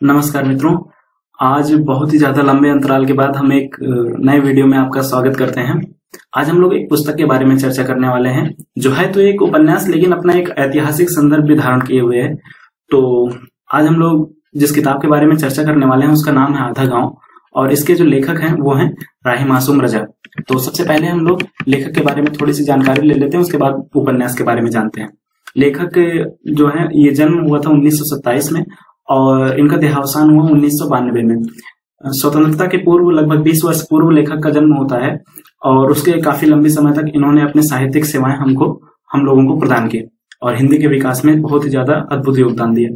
नमस्कार मित्रों। आज बहुत ही ज्यादा लंबे अंतराल के बाद हम एक नए वीडियो में आपका स्वागत करते हैं। आज हम लोग एक पुस्तक के बारे में चर्चा करने वाले हैं, जो है तो एक उपन्यास लेकिन अपना एक ऐतिहासिक संदर्भ भी धारण किए हुए है। तो आज हम लोग जिस किताब के बारे में चर्चा करने वाले हैं उसका नाम है आधा गांव, और इसके जो लेखक हैं वो हैं राही मासूम रजा। तो सबसे पहले हम लोग लेखक के बारे में थोड़ी सी जानकारी ले लेते हैं, उसके बाद उपन्यास के बारे में जानते हैं। लेखक जो है ये जन्म हुआ था 1927 में और इनका देहावसान हुआ 1992 में। स्वतंत्रता के पूर्व लगभग 20 वर्ष पूर्व लेखक का जन्म होता है और उसके काफी लंबी समय तक इन्होंने अपने साहित्यिक सेवाएं हम लोगों को प्रदान की और हिंदी के विकास में बहुत ही ज्यादा अद्भुत योगदान दिया।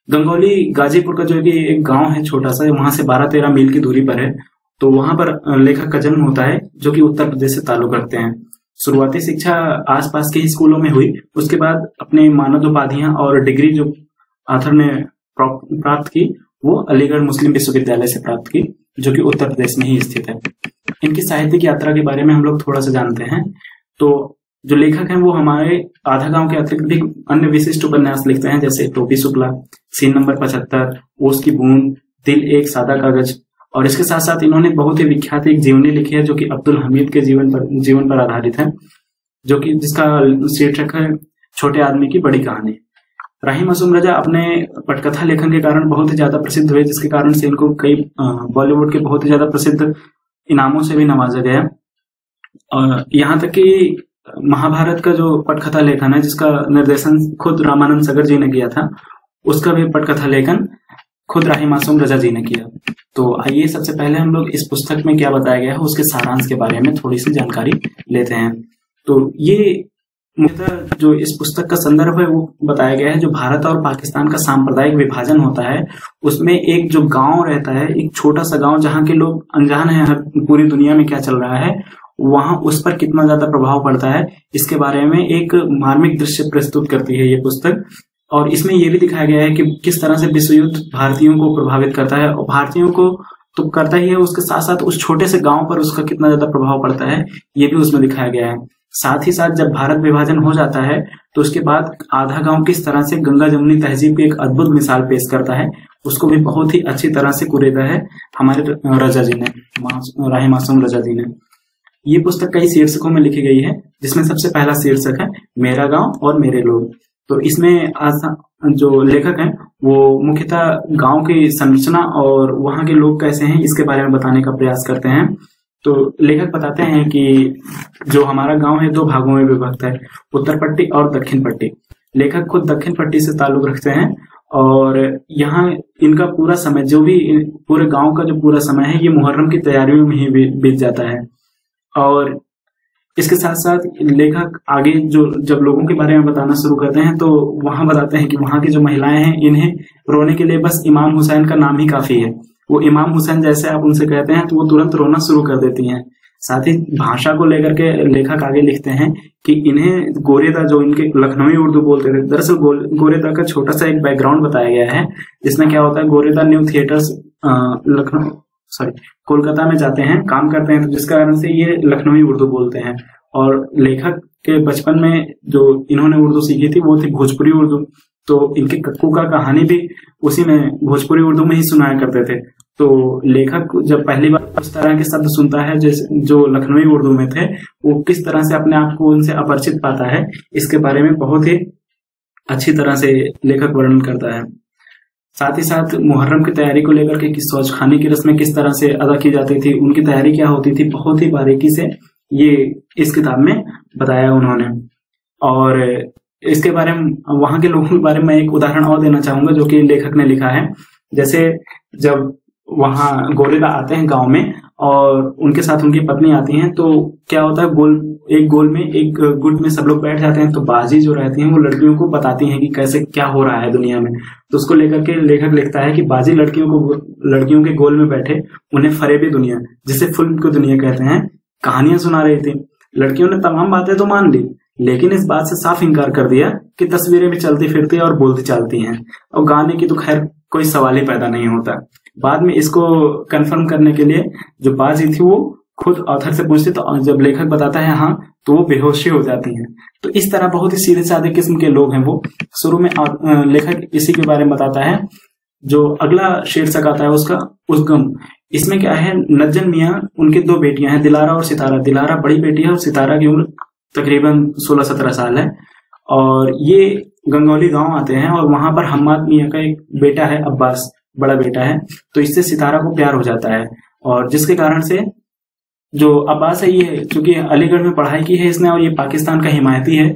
गंगौली गाजीपुर का जो कि एक गांव है छोटा सा, वहां से 12-13 मील की दूरी पर है। तो वहां पर लेखक का जन्म होता है, जो कि उत्तर प्रदेश से ताल्लुक रखते हैं। शुरुआती शिक्षा आसपास के ही स्कूलों में हुई। उसके बाद अपने मानद उपाधियां और डिग्री जो आथर ने प्राप्त की वो अलीगढ़ मुस्लिम विश्वविद्यालय से प्राप्त की, जो कि उत्तर प्रदेश में ही स्थित है। इनकी साहित्यिक यात्रा के बारे में हम लोग थोड़ा सा जानते हैं। तो जो लेखक हैं वो हमारे आधा गांव के अतिरिक्त भी अन्य विशिष्ट उपन्यास लिखते हैं, जैसे टोपी शुक्ला, सीन नंबर 75, ओस की बूंद, दिल एक सादा कागज। और इसके साथ साथ इन्होंने बहुत ही विख्यात एक जीवनी लिखी है, जो कि अब्दुल हमीद के जीवन पर आधारित है, जो कि जिसका शीर्षक है छोटे आदमी की बड़ी कहानी। राही मासूम रजा अपने पटकथा लेखन के कारण बहुत ही ज्यादा प्रसिद्ध हुए, जिसके कारण से इनको कई बॉलीवुड के बहुत ही ज्यादा प्रसिद्ध इनामों से भी नवाजा गया। और यहाँ तक कि महाभारत का जो पटकथा लेखन है, जिसका निर्देशन खुद रामानंद सागर जी ने किया था, उसका भी पटकथा लेखन खुद राही मासूम रजा जी ने किया। तो आइए सबसे पहले हम लोग इस पुस्तक में क्या बताया गया है उसके सारांश के बारे में थोड़ी सी जानकारी लेते हैं। तो ये मुख्यतः जो इस पुस्तक का संदर्भ है वो बताया गया है, जो भारत और पाकिस्तान का सांप्रदायिक विभाजन होता है उसमें एक जो गांव रहता है, एक छोटा सा गांव जहाँ के लोग अनजान है पूरी दुनिया में क्या चल रहा है, वहां उस पर कितना ज्यादा प्रभाव पड़ता है, इसके बारे में एक मार्मिक दृश्य प्रस्तुत करती है ये पुस्तक। और इसमें यह भी दिखाया गया है कि किस तरह से विश्व युद्ध भारतीयों को प्रभावित करता है, और भारतीयों को तो करता ही है, उसके साथ साथ उस छोटे से गांव पर उसका कितना ज्यादा प्रभाव पड़ता है ये भी उसमें दिखाया गया है। साथ ही साथ जब भारत विभाजन हो जाता है तो उसके बाद आधा गांव किस तरह से गंगा जमुनी तहजीब की एक अद्भुत मिसाल पेश करता है, उसको भी बहुत ही अच्छी तरह से कुरेदा है हमारे रजा जी ने, राही मासूम रजा जी ने। ये पुस्तक कई शीर्षकों में लिखी गई है, जिसमें सबसे पहला शीर्षक है मेरा गांव और मेरे लोग। तो इसमें आज जो लेखक हैं वो मुख्यतः गांव की संरचना और वहां के लोग कैसे हैं इसके बारे में बताने का प्रयास करते हैं। तो लेखक बताते हैं कि जो हमारा गांव है 2 भागों में विभक्त है, उत्तर पट्टी और दक्षिण पट्टी। लेखक खुद दक्षिण पट्टी से ताल्लुक रखते हैं और यहाँ इनका पूरा समय, जो भी पूरे गांव का जो पूरा समय है, ये मुहर्रम की तैयारियों में ही बीत जाता है। और इसके साथ साथ लेखक आगे जब लोगों के बारे में बताना शुरू करते हैं तो वहां बताते हैं कि वहां की जो महिलाएं हैं, इन्हें रोने के लिए बस इमाम हुसैन का नाम ही काफी है। वो इमाम हुसैन जैसे आप उनसे कहते हैं तो वो तुरंत रोना शुरू कर देती हैं। साथ ही भाषा को लेकर के लेखक आगे लिखते हैं कि इन्हें गोरेदा, जो इनके लखनवी उर्दू बोलते थे, दरअसल गोरेदा का छोटा सा एक बैकग्राउंड बताया गया है, जिसमें क्या होता है, गोरेदा न्यू थिएटर्स कोलकाता में जाते हैं, काम करते हैं, तो जिस कारण से ये लखनवी उर्दू बोलते हैं। और लेखक के बचपन में जो इन्होंने उर्दू सीखी थी वो थी भोजपुरी उर्दू। तो इनके कक्कू का कहानी भी उसी में भोजपुरी उर्दू में ही सुनाया करते थे। तो लेखक जब पहली बार उस तरह के शब्द सुनता है जो लखनवी उर्दू में थे, वो किस तरह से अपने आप को उनसे अपरिचित पाता है, इसके बारे में बहुत ही अच्छी तरह से लेखक वर्णन करता है। साथ ही साथ मुहर्रम की तैयारी को लेकर के शौच खाने की रस्में किस तरह से अदा की जाती थी, उनकी तैयारी क्या होती थी, बहुत ही बारीकी से ये इस किताब में बताया उन्होंने। और इसके बारे में, वहां के लोगों के बारे में एक उदाहरण और देना चाहूंगा जो कि लेखक ने लिखा है। जैसे जब वहां गोरेदा आते हैं गांव में और उनके साथ उनकी पत्नी आती हैं, तो क्या होता है, एक गोल में एक गुट में सब लोग बैठ जाते हैं। तो बाजी जो रहती हैं वो लड़कियों को बताती हैं कि कैसे क्या हो रहा है दुनिया में। तो उसको लेकर के लेखक लिखता है कि बाजी लड़कियों के गोल में बैठे उन्हें फरेबी दुनिया, जिसे फिल्म की दुनिया कहते हैं, कहानियां सुना रही थी। लड़कियों ने तमाम बातें तो मान ली, लेकिन इस बात से साफ इंकार कर दिया कि तस्वीरें भी चलती फिरती और बोलती चालती हैं, और गाने की तो खैर कोई सवाल ही पैदा नहीं होता। बाद में इसको कंफर्म करने के लिए जो बाजी थी वो खुद ऑथर से पूछती, तो जब लेखक बताता है हाँ, तो वो बेहोशी हो जाती हैं। तो इस तरह बहुत ही सीधे साधे किस्म के लोग हैं वो। शुरू में लेखक इसी के बारे में बताता है जो अगला शीर्षक आता है उसका उद्गम, इसमें क्या है, नज्जन मियाँ, उनके दो बेटियां हैं, दिलारा और सितारा। दिलारा बड़ी बेटी है और सितारा की उम्र तकरीबन 16-17 साल है। और ये गंगौली गांव आते हैं और वहां पर हम्माद मियाँ का एक बेटा है, अब्बास, बड़ा बेटा है। तो इससे सितारा को प्यार हो जाता है और जिसके कारण से जो अब्बास है, ये चूंकि अलीगढ़ में पढ़ाई की है इसने और ये पाकिस्तान का हिमायती है,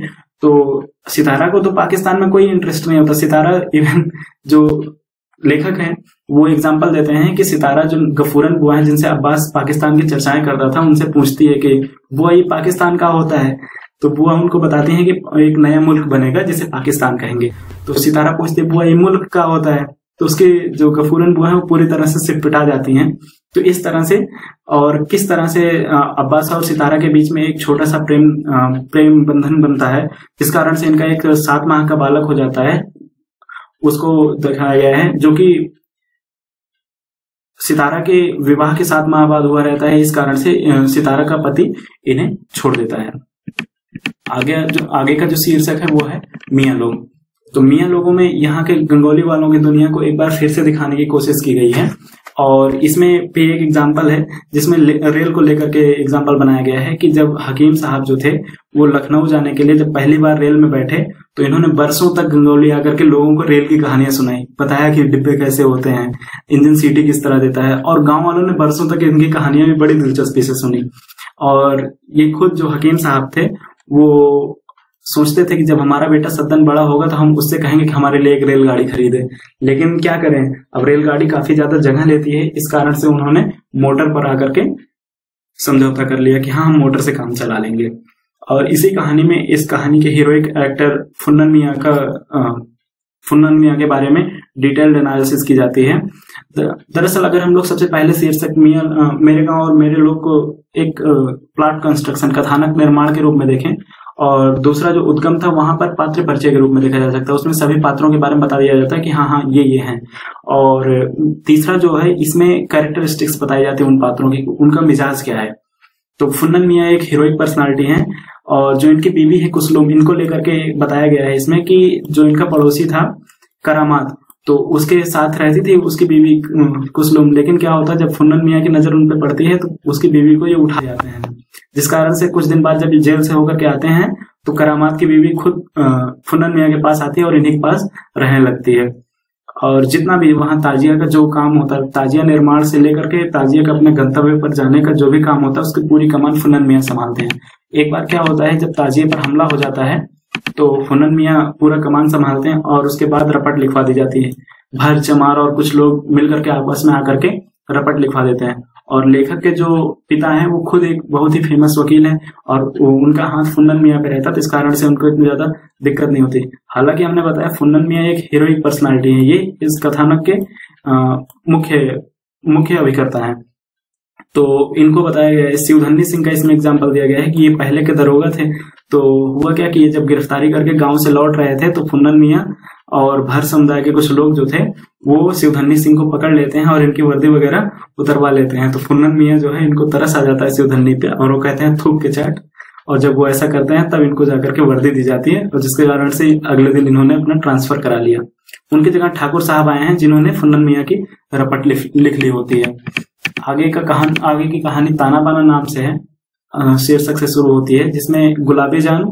तो सितारा को तो पाकिस्तान में कोई इंटरेस्ट नहीं होता। सितारा, इवन जो लेखक हैं वो एग्जाम्पल देते हैं कि सितारा जो गफूरन बुआ है जिनसे अब्बास पाकिस्तान की चर्चाएं करता था, उनसे पूछती है कि बुआ ये पाकिस्तान का होता है, तो बुआ उनको बताती हैं कि एक नया मुल्क बनेगा जिसे पाकिस्तान कहेंगे। तो सितारा पूछती है बुआ ये मुल्क का होता है, तो उसके जो गफूरन बुआ है वो पूरी तरह से सिटपिटा जाती हैं। तो इस तरह से, और किस तरह से अब्बास और सितारा के बीच में एक छोटा सा प्रेम बंधन बनता है, जिस कारण से इनका एक 7 माह का बालक हो जाता है, उसको दिखाया गया है, जो कि सितारा के विवाह के 7 माह बाद हुआ रहता है। इस कारण से सितारा का पति इन्हें छोड़ देता है। आगे का जो शीर्षक है वो है मियाँ लोग। तो मियाँ लोगों में यहाँ के गंगौली वालों की दुनिया को एक बार फिर से दिखाने की कोशिश की गई है और इसमें पे एक एग्जाम्पल है जिसमें रेल को लेकर के एग्जाम्पल बनाया गया है कि जब हकीम साहब जो थे वो लखनऊ जाने के लिए जब पहली बार रेल में बैठे तो इन्होंने बरसों तक गंगौली आकर के लोगों को रेल की कहानियां सुनाई, बताया कि डिब्बे कैसे होते हैं, इंजन सीटी किस तरह देता है, और गांव वालों ने बरसों तक इनकी कहानियां भी बड़ी दिलचस्पी से सुनी। और ये खुद जो हकीम साहब थे वो सोचते थे कि जब हमारा बेटा सद्दन बड़ा होगा तो हम उससे कहेंगे कि हमारे लिए एक रेलगाड़ी खरीदे, लेकिन क्या करें, अब रेलगाड़ी काफी ज्यादा जगह लेती है, इस कारण से उन्होंने मोटर पर आकर के समझौता कर लिया कि हाँ हम मोटर से काम चला लेंगे। और इसी कहानी में इस कहानी के हीरोइक एक्टर फुन्नन मियाँ के बारे में डिटेल्ड एनालिसिस की जाती है। दरअसल अगर हम लोग सबसे पहले शीर्षक मेरे गांव और मेरे लोग को एक प्लॉट कंस्ट्रक्शन, कथानक निर्माण के रूप में देखें, और दूसरा जो उद्गम था वहां पर पात्र परिचय के रूप में देखा जा सकता है। उसमें सभी पात्रों के बारे में बता दिया जाता है कि हाँ ये हैं। और तीसरा जो है इसमें कैरेक्टरिस्टिक्स बताई जाती है उन पात्रों की, उनका मिजाज क्या है। तो फुन्नन मियाँ एक हीरोइक पर्सनालिटी है और जो इनकी बीवी है कुसलुम, इनको लेकर के बताया गया है इसमें कि जो इनका पड़ोसी था करामात, तो उसके साथ रहती थी उसकी बीवी कुसलुम, लेकिन क्या होता है जब फुन्नन मियाँ की नजर उन पे पड़ती है तो उसकी बीवी को ये उठा जाते हैं, जिस कारण से कुछ दिन बाद जब ये जेल से होकर के आते हैं तो करामात की बीवी खुद फुन्नन मियाँ के पास आती है और इन्हीं के पास रहने लगती है। और जितना भी वहां ताजिया का जो काम होता है, ताजिया निर्माण से लेकर के ताजिया का अपने गंतव्य पर जाने का जो भी काम होता है उसकी पूरी कमान फुन्नन मियाँ संभालते हैं। एक बार क्या होता है जब ताजिया पर हमला हो जाता है तो फुन्नन मियाँ पूरा कमान संभालते हैं और उसके बाद रपट लिखवा दी जाती है। भर चमार और कुछ लोग मिलकर के आपस में आकर के रपट लिखवा देते हैं। और लेखक के जो पिता हैं वो खुद एक बहुत ही फेमस वकील हैं और उनका हाथ फुन्नन मियाँ पे रहता, तो इस कारण से उनको इतनी ज्यादा दिक्कत नहीं होती। हालांकि हमने बताया फुन्नन मियाँ एक हीरोइक पर्सनालिटी है, ये इस कथानक के मुख्य अभिकर्ता हैं। तो इनको बताया गया है, शिवधन्नी सिंह का इसमें एग्जाम्पल दिया गया है कि ये पहले के दरोगा थे। तो हुआ क्या कि ये जब गिरफ्तारी करके गांव से लौट रहे थे तो फुन्नन मियाँ और भर समुदाय के कुछ लोग जो थे वो शिवधन्नी सिंह को पकड़ लेते हैं और इनकी वर्दी वगैरह उतरवा लेते हैं। तो फुन्नन मियाँ जो है इनको तरस आ जाता है शिवधन्नी पे और वो कहते हैं थूक के चाट, और जब वो ऐसा करते हैं तब इनको जाकर के वर्दी दी जाती है और जिसके कारण से अगले दिन इन्होंने अपना ट्रांसफर करा लिया। उनकी जगह ठाकुर साहब आए हैं जिन्होंने फुन्नन मियाँ की रपट लिख ली होती है। आगे की कहानी ताना बाना नाम से है, शीर्षक से शुरू होती है, जिसमें गुलाबी जान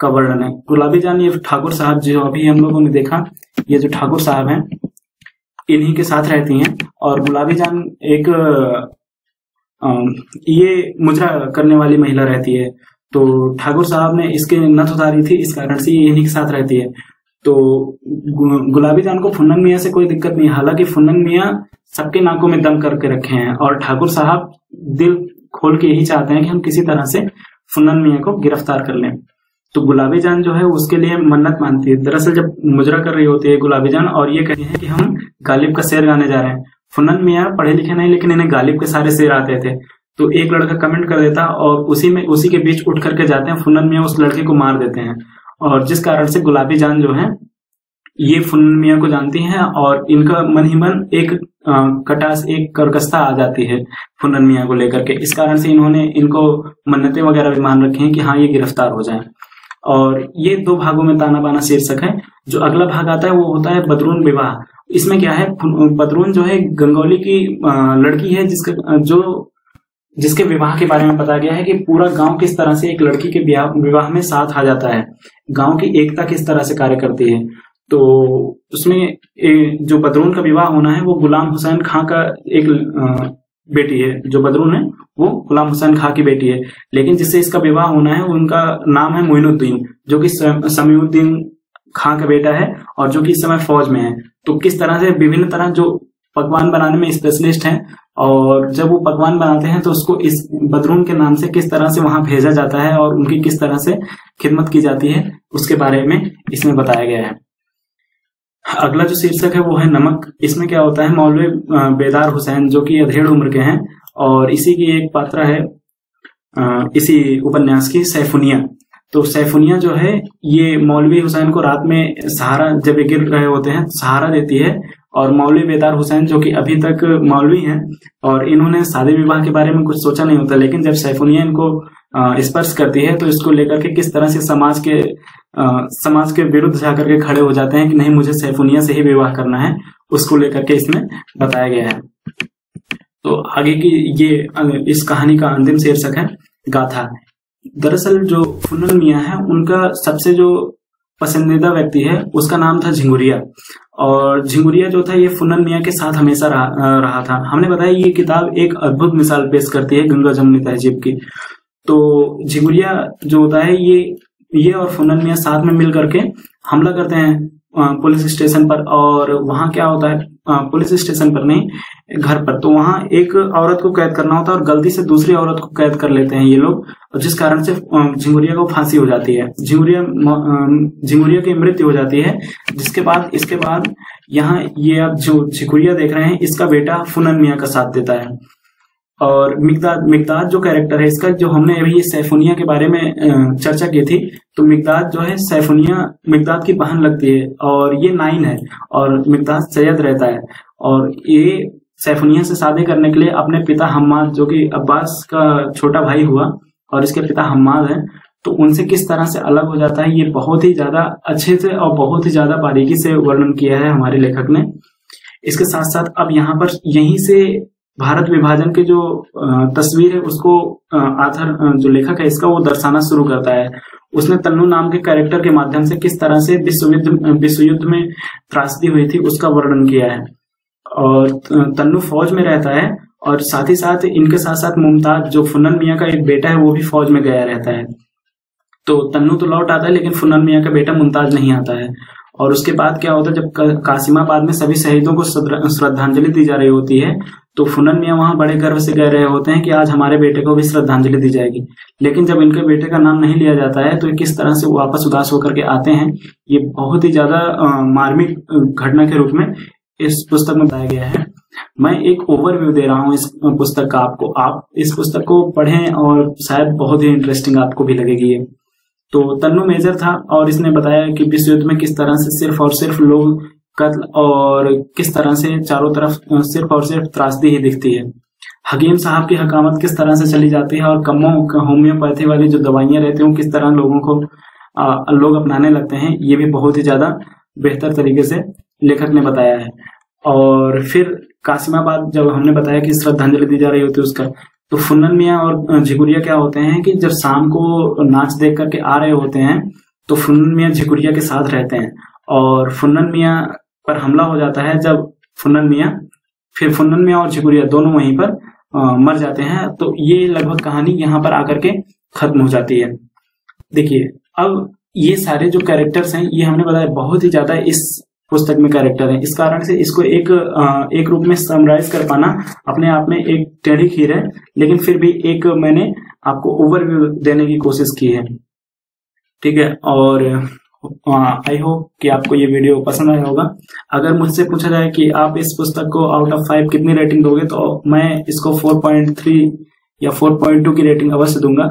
का वर्णन है। गुलाबी जान ये ठाकुर साहब जो अभी हम लोगों ने देखा, ये जो ठाकुर साहब हैं इन्हीं के साथ रहती हैं। और गुलाबी जान एक ये मुजरा करने वाली महिला रहती है। तो ठाकुर साहब ने इसके नथ उतारी थी, इस कारण से ये इन्हीं के साथ रहती है। तो गुलाबी जान को फुन्नन मियाँ से कोई दिक्कत नहीं, हालांकि फुन्नन मियाँ सबके नाकों में दम करके रखे हैं और ठाकुर साहब दिल खोल के यही चाहते हैं कि हम किसी तरह से फुन्नन मियाँ को गिरफ्तार कर लें। तो गुलाबी जान जो है उसके लिए मन्नत मानती है। दरअसल जब मुजरा कर रही होती है गुलाबी जान और ये कहती है कि हम गालिब का शेर गाने जा रहे हैं। फुन्नन मियाँ पढ़े लिखे नहीं, लेकिन इन्हें गालिब के सारे शेर आते थे। तो एक लड़का कमेंट कर देता और उसी के बीच उठ करके जाते हैं, फुन्नन मियाँ उस लड़के को मार देते हैं। और जिस कारण से गुलाबी जान जो है ये फुन्नन मियाँ को जानती हैं और इनका मन ही मन एक कर्कशता आ जाती है फुन्नन मियाँ को लेकर के। इस कारण से इन्होंने इनको मन्नतें वगैरह भी मान रखी हैं कि हाँ ये गिरफ्तार हो जाए। और ये 2 भागों में ताना बाना शीर्षक है। जो अगला भाग आता है वो होता है बदरून विवाह। इसमें क्या है, बदरून जो है गंगौली की लड़की है जिसके विवाह के बारे में बताया गया है कि पूरा गांव किस तरह से एक लड़की के विवाह में साथ आ जाता है, गांव की एकता किस तरह से कार्य करती है। तो उसमें जो बदरून का विवाह होना है वो गुलाम हुसैन खां का एक बेटी है, जो बदरून है वो गुलाम हुसैन खां की बेटी है, लेकिन जिससे इसका विवाह होना है उनका नाम है मोइनुद्दीन, जो कि समीउद्दीन खां का बेटा है और जो कि इस समय फौज में है। तो किस तरह से विभिन्न तरह जो पकवान बनाने में स्पेशलिस्ट हैं, और जब वो पकवान बनाते हैं तो उसको इस बदरून के नाम से किस तरह से वहां भेजा जाता है और उनकी किस तरह से खिदमत की जाती है, उसके बारे में इसमें बताया गया है। अगला जो शीर्षक है वो है नमक। इसमें क्या होता है, मौलवी बेदार हुसैन जो कि अधेड़ उम्र के हैं, और इसी की एक पात्रा है इसी उपन्यास की, सैफुनिया। तो सैफुनिया जो है ये मौलवी हुसैन को रात में सहारा, जब ये गिर रहे होते हैं सहारा देती है, और मौलवी बेदार हुसैन जो कि अभी तक मौलवी हैं और इन्होंने शादी विवाह के बारे में कुछ सोचा नहीं होता, लेकिन जब सैफुनिया इनको स्पर्श करती है तो इसको लेकर के किस तरह से समाज के विरुद्ध जाकर के खड़े हो जाते हैं कि नहीं, मुझे सैफुनिया से ही विवाह करना है, उसको लेकर के इसमें बताया गया है। तो आगे की ये इस कहानी का अंतिम शीर्षक है गाथा। दरअसल जो फुन्नन मियाँ है उनका सबसे जो पसंदीदा व्यक्ति है उसका नाम था झिंगुरिया, और झिंगुरिया जो था ये फुन्नन मियाँ के साथ हमेशा रहा था। हमने बताया ये किताब एक अद्भुत मिसाल पेश करती है गंगा जमुनी तहजीब की। तो झिंगुरिया जो होता है ये और फुन्नन मियाँ साथ में मिल करके हमला करते हैं पुलिस स्टेशन पर, और वहां क्या होता है, पुलिस स्टेशन पर नहीं, घर पर। तो वहां एक औरत को कैद करना होता है और गलती से दूसरी औरत को कैद कर लेते हैं ये लोग, जिस कारण से झिंगुरिया को फांसी हो जाती है, झिंगुरिया की मृत्यु हो जाती है। इसके बाद यहाँ ये अब जो झिंगुरिया देख रहे हैं इसका बेटा फुन्नन मियाँ का साथ देता है। और मिकदाद जो कैरेक्टर है इसका, जो हमने अभी सैफुनिया के बारे में चर्चा की थी, तो मिकदाद जो है मिकदाद की बहन लगती है, और ये 9 है और मिकदाद सैयद रहता है, और ये सैफुनिया से शादी करने के लिए अपने पिता हम्माद, जो कि अब्बास का छोटा भाई हुआ और इसके पिता हम्माद हैं, तो उनसे किस तरह से अलग हो जाता है, ये बहुत ही ज्यादा अच्छे से और बहुत ही ज्यादा बारीकी से वर्णन किया है हमारे लेखक ने। इसके साथ साथ अब यहाँ पर यहीं से भारत विभाजन की जो तस्वीर है उसको आथर जो लेखक है इसका वो दर्शाना शुरू करता है। उसने तन्नू नाम के कैरेक्टर के माध्यम से किस तरह से विश्व युद्ध में त्रासदी हुई थी उसका वर्णन किया है। और तन्नू फौज में रहता है, और साथ ही साथ इनके साथ साथ मुमताज जो फुन्नन मियाँ का एक बेटा है वो भी फौज में गया रहता है। तो तन्नू तो लौट आता है लेकिन फुन्नन मियाँ का बेटा मुमताज नहीं आता है। और उसके बाद क्या होता है, जब कासिमाबाद में सभी शहीदों को श्रद्धांजलि दी जा रही होती है, तो फुन्नन मियाँ वहां बड़े गर्व से कह रहे होते हैं कि आज हमारे बेटे को भी श्रद्धांजलि दी जाएगी। लेकिन जब इनके बेटे का नाम नहीं लिया जाता है तो किस तरह से वो वापस उदास होकर के आते हैं, ये बहुत ही ज्यादा मार्मिक घटना के रूप में इस पुस्तक में बताया गया है। मैं एक ओवरव्यू दे रहा हूँ इस पुस्तक का आपको, आप इस पुस्तक को पढ़ें और शायद बहुत ही इंटरेस्टिंग आपको भी लगेगी ये। तो तन्नू मेजर था और इसने बताया कि विश्व युद्ध में किस तरह से सिर्फ और सिर्फ लोग कत्ल और किस तरह से चारों तरफ सिर्फ और सिर्फ त्रासदी ही दिखती है। हकीम साहब की हकामत किस तरह से चली जाती है, और होम्योपैथी वाली जो दवाइयां रहती हैं किस तरह लोगों को लोग अपनाने लगते हैं, ये भी बहुत ही ज्यादा बेहतर तरीके से लेखक ने बताया है। और फिर कासिमाबाद जब हमने बताया कि श्रद्धांजलि दी जा रही होती है उसका, तो फुन्नन मियाँ और झिंगुरिया क्या होते हैं कि जब शाम को नाच देख करके आ रहे होते हैं तो फुन्नन मियाँ झिंगुरिया के साथ रहते हैं, और फुन्नन मियाँ पर हमला हो जाता है। जब फुन्नन मियाँ और झिंगुरिया दोनों वहीं पर मर जाते हैं। तो ये लगभग कहानी यहाँ पर आकर के खत्म हो जाती है। देखिए अब ये सारे जो कैरेक्टर्स हैं ये हमने बताया बहुत ही ज्यादा इस पुस्तक में कैरेक्टर है, इस कारण से इसको एक रूप में समराइज कर पाना अपने आप में एक टेढ़ी खीर है, लेकिन फिर भी एक मैंने आपको ओवरव्यू देने की कोशिश की है। ठीक है, और आई होप कि आपको ये वीडियो पसंद आया होगा। अगर मुझसे पूछा जाए कि आप इस पुस्तक को आउट ऑफ 5 कितनी रेटिंग दोगे, तो मैं इसको 4.3 या 4.2 की रेटिंग अवश्य दूंगा।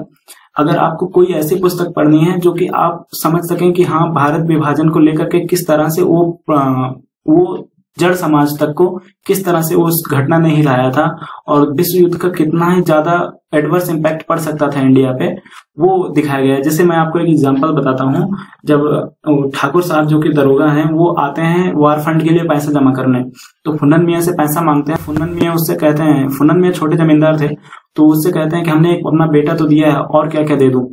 अगर आपको कोई ऐसी पुस्तक पढ़नी है जो कि आप समझ सकें कि हाँ भारत विभाजन को लेकर के किस तरह से वो जड़ समाज तक को किस तरह से उस घटना ने हिलाया था और विश्व युद्ध का कितना ही ज्यादा एडवर्स इम्पैक्ट पड़ सकता था इंडिया पे, वो दिखाया गया है। जैसे मैं आपको एक एग्जांपल बताता हूँ। जब ठाकुर साहब जो कि दरोगा हैं वो आते हैं वार फंड के लिए पैसा जमा करने, तो फुन्नन मियाँ से पैसा मांगते हैं। फुन्नन मियाँ उससे कहते हैं, फुन्नन मियाँ छोटे जमींदार थे, तो उससे कहते हैं कि हमने एक अपना बेटा तो दिया है और क्या क्या दे दूं।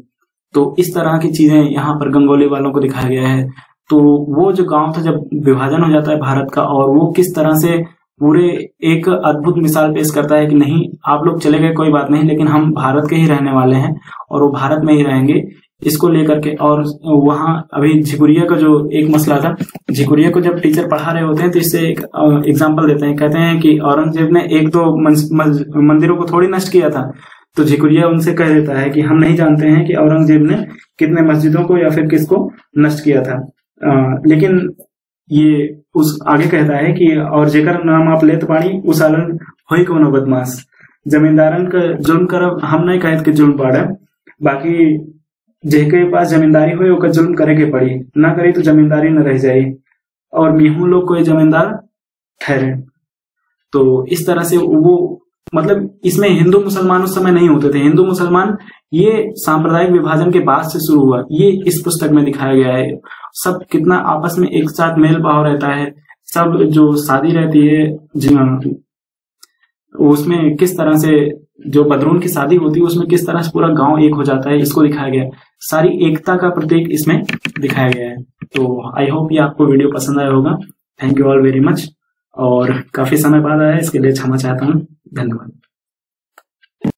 तो इस तरह की चीजें यहाँ पर गंगोली वालों को दिखाया गया है। तो वो जो गांव था जब विभाजन हो जाता है भारत का, और वो किस तरह से पूरे एक अद्भुत मिसाल पेश करता है कि नहीं आप लोग चले गए कोई बात नहीं, लेकिन हम भारत के ही रहने वाले हैं और वो भारत में ही रहेंगे, इसको लेकर के। और वहाँ अभी झिकुरिया का जो एक मसला था, झिकुरिया को जब टीचर पढ़ा रहे होते हैं तो इससे एक एग्जाम्पल देते हैं, कहते हैं कि औरंगजेब ने एक दो मंदिरों को थोड़ी नष्ट किया था। तो झिकुरिया उनसे कह देता है कि हम नहीं जानते हैं कि औरंगजेब ने कितने मस्जिदों को या फिर किसको नष्ट किया था, लेकिन ये उस आगे कहता है कि और जेकर नाम आप लेत पानी उस आलन होई कोनो बदमाश, जमींदारन का जुल्म करब हम नहीं कहत कि जुल्म बाड़े, बाकी जेके पास जमींदारी हो ओकर जुल्म करे के पड़ी, ना करी तो जमींदारी न रह जाए और मेहू लोग कोई जमींदार ठहरे। तो इस तरह से वो मतलब इसमें हिंदू मुसलमान उस समय नहीं होते थे, हिंदू मुसलमान ये सांप्रदायिक विभाजन के बाद से शुरू हुआ, ये इस पुस्तक में दिखाया गया है। सब कितना आपस में एक साथ मेल भाव रहता है, सब जो शादी रहती है उसमें किस तरह से जो बदरून की शादी होती है उसमें किस तरह से पूरा गांव एक हो जाता है, इसको दिखाया गया है। सारी एकता का प्रतीक इसमें दिखाया गया है। तो आई होप ये आपको वीडियो पसंद आया होगा। Thank you all very much, और काफी समय बाद आया इसके लिए क्षमा चाहता हूँ। धन्यवाद।